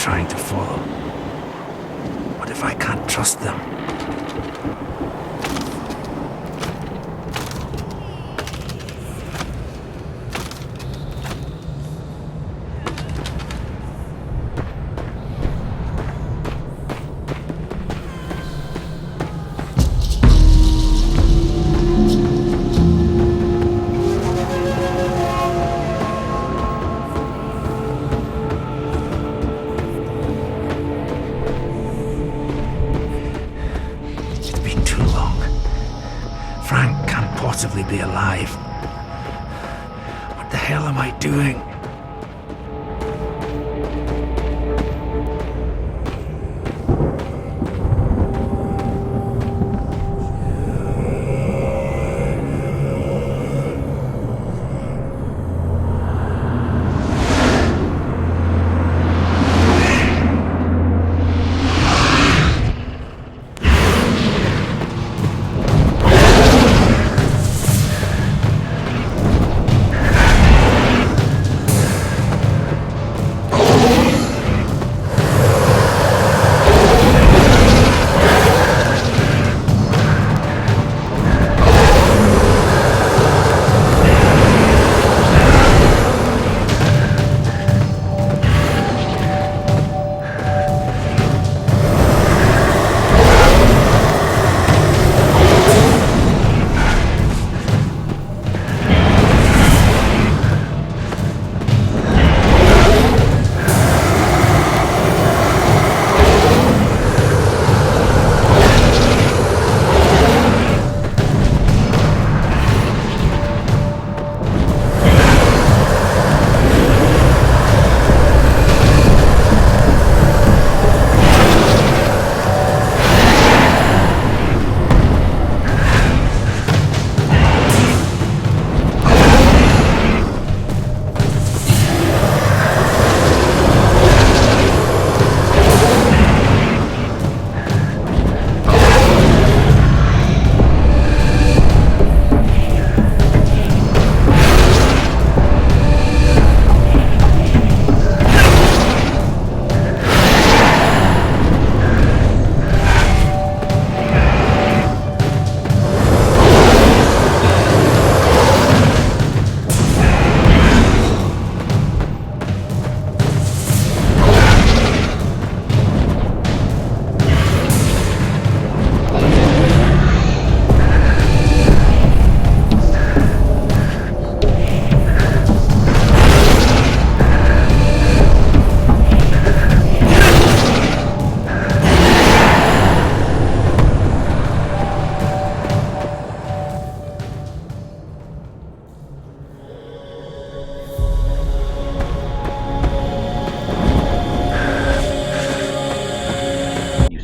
trying to follow? What if I can't trust them? Possibly be alive. What the hell am I doing?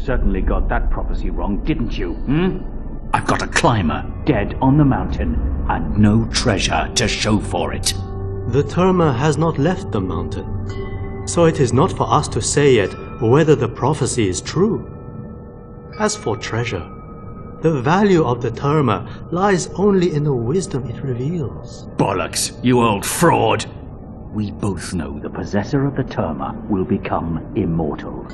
Certainly got that prophecy wrong, didn't you, I've got a climber dead on the mountain and no treasure to show for it. The Terma has not left the mountain, so it is not for us to say yet whether the prophecy is true. As for treasure, the value of the Terma lies only in the wisdom it reveals. Bollocks, you old fraud! We both know the possessor of the Terma will become immortal.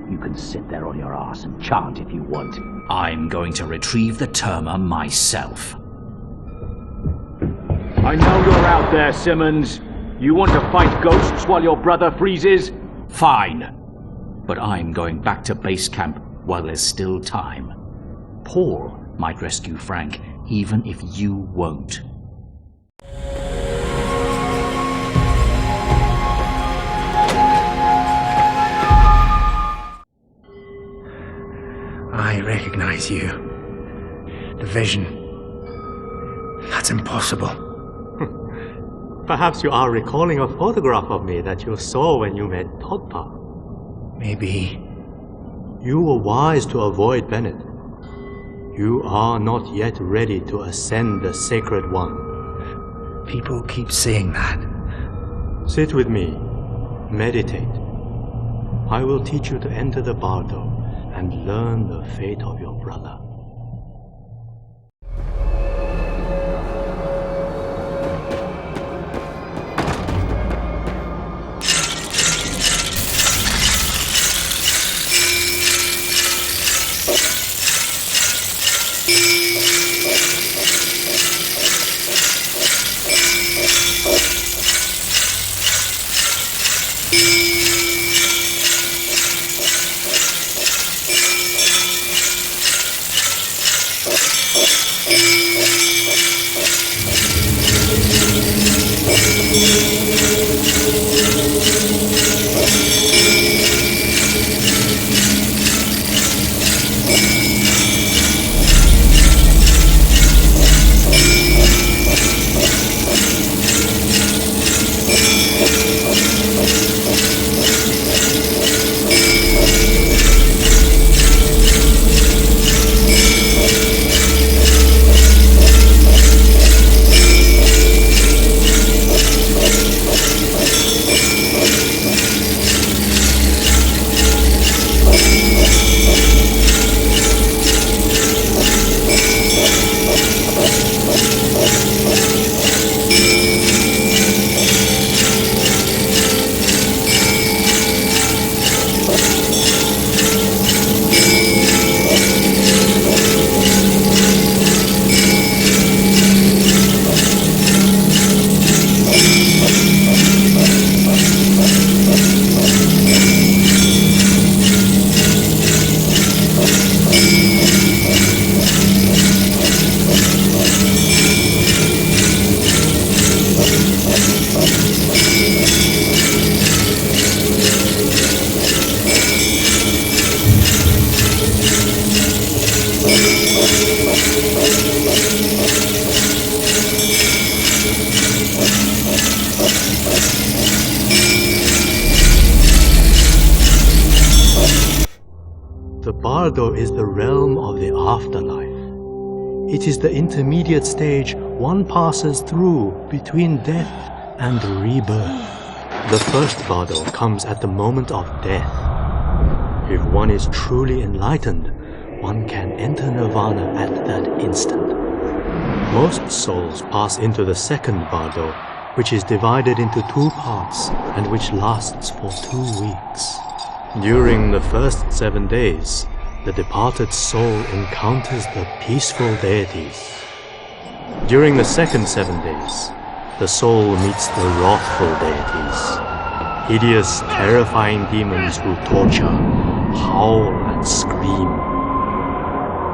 You can sit there on your arse and chant if you want. I'm going to retrieve the Terma myself. I know you're out there, Simmons. You want to fight ghosts while your brother freezes? Fine. But I'm going back to base camp while there's still time. Paul might rescue Frank, even if you won't. I recognize you. The vision. That's impossible. Perhaps you are recalling a photograph of me that you saw when you met Todpa. Maybe. You were wise to avoid Bennett. You are not yet ready to ascend the Sacred One. People keep saying that. Sit with me. Meditate. I will teach you to enter the bardo and learn the fate of your brother. The Bardo is the realm of the afterlife. It is the intermediate stage one passes through between death and rebirth. The first Bardo comes at the moment of death. If one is truly enlightened, one can enter Nirvana at that instant. Most souls pass into the second Bardo, which is divided into 2 parts and which lasts for 2 weeks. During the first 7 days, the departed soul encounters the peaceful deities. During the second 7 days, the soul meets the wrathful deities, hideous, terrifying demons who torture, howl, and scream.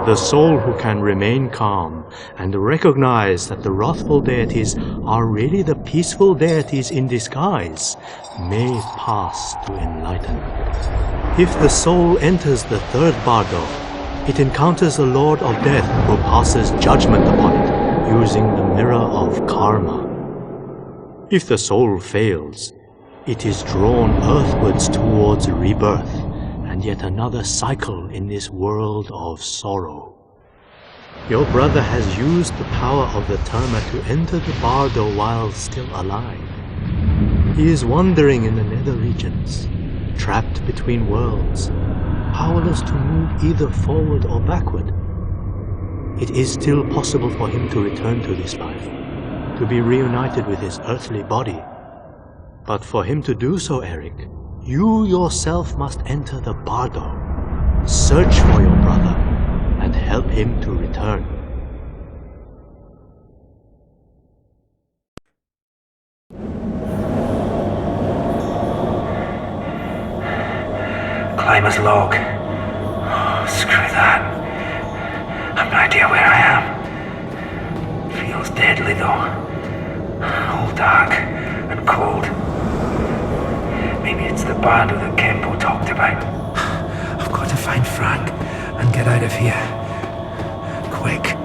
The soul who can remain calm and recognize that the wrathful deities are really the peaceful deities in disguise may pass to enlightenment. If the soul enters the third Bardo, it encounters the Lord of Death who passes judgment upon it using the mirror of karma. If the soul fails, it is drawn earthwards towards rebirth and yet another cycle in this world of sorrow. Your brother has used the power of the Terma to enter the Bardo while still alive. He is wandering in the nether regions, trapped between worlds, powerless to move either forward or backward. It is still possible for him to return to this life, to be reunited with his earthly body. But for him to do so, Eric, you yourself must enter the Bardo, search for your brother, and help him to return. Climber's log. Oh, screw that. I've no idea where I am. Feels deadly though. All dark and cold. Maybe it's the Bardo that Kempo talked about. I've got to find Frank and get out of here. Quick.